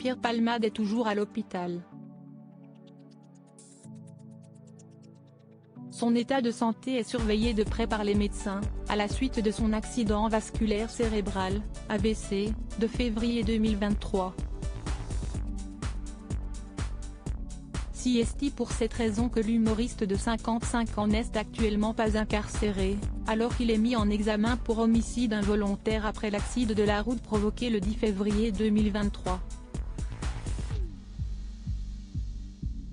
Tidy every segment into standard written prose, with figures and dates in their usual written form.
Pierre Palmade est toujours à l'hôpital. Son état de santé est surveillé de près par les médecins, à la suite de son accident vasculaire cérébral, AVC, de février 2023. Si est pour cette raison que l'humoriste de 55 ans n'est actuellement pas incarcéré, alors qu'il est mis en examen pour homicide involontaire après l'accident de la route provoqué le 10 février 2023.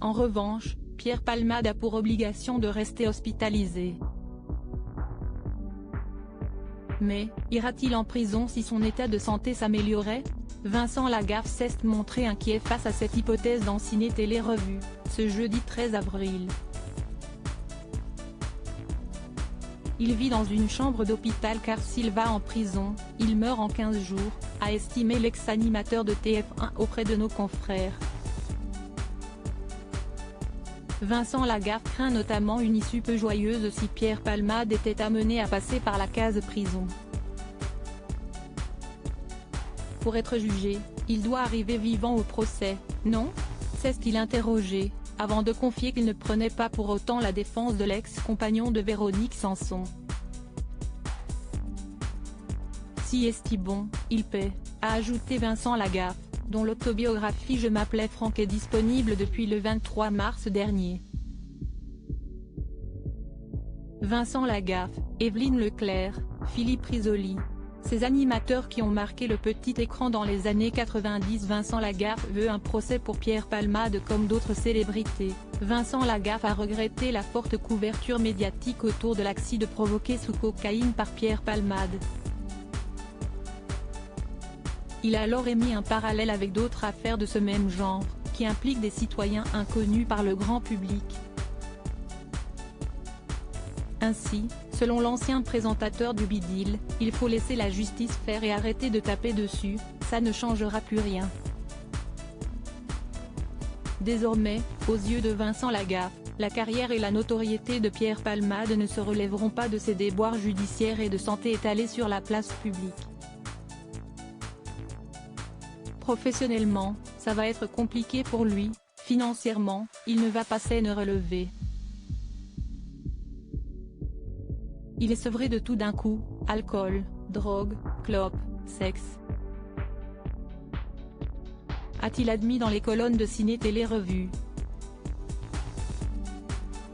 En revanche, Pierre Palmade a pour obligation de rester hospitalisé. Mais, ira-t-il en prison si son état de santé s'améliorait? Vincent Lagaffe s'est montré inquiet face à cette hypothèse dans Ciné Télé Revue, ce jeudi 13 avril. Il vit dans une chambre d'hôpital car s'il va en prison, il meurt en 15 jours, a estimé l'ex-animateur de TF1 auprès de nos confrères. Vincent Lagaffe craint notamment une issue peu joyeuse si Pierre Palmade était amené à passer par la case prison. Pour être jugé, il doit arriver vivant au procès, non? C'est ce qu'il interrogé, avant de confier qu'il ne prenait pas pour autant la défense de l'ex-compagnon de Véronique Sanson. Si est bon, il paie, a ajouté Vincent Lagaffe, dont l'autobiographie Je m'appelais Franck est disponible depuis le 23 mars dernier. Vincent Lagaffe, Evelyne Leclerc, Philippe Risoli. Ces animateurs qui ont marqué le petit écran dans les années 90. Vincent Lagaffe veut un procès pour Pierre Palmade comme d'autres célébrités. Vincent Lagaffe a regretté la forte couverture médiatique autour de l'accident provoqué sous cocaïne par Pierre Palmade. Il a alors émis un parallèle avec d'autres affaires de ce même genre, qui impliquent des citoyens inconnus par le grand public. Ainsi, selon l'ancien présentateur du Bidil, il faut laisser la justice faire et arrêter de taper dessus, ça ne changera plus rien. Désormais, aux yeux de Vincent Lagaffe, la carrière et la notoriété de Pierre Palmade ne se relèveront pas de ses déboires judiciaires et de santé étalés sur la place publique. Professionnellement, ça va être compliqué pour lui, financièrement, il ne va pas s'en relever. Il est sevré de tout d'un coup, alcool, drogue, clope, sexe. A-t-il admis dans les colonnes de Ciné Télé Revue.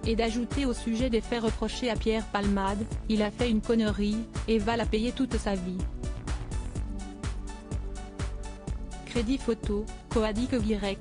Et d'ajouter au sujet des faits reprochés à Pierre Palmade, il a fait une connerie, et va la payer toute sa vie. Crédit photo, Coadic Virec.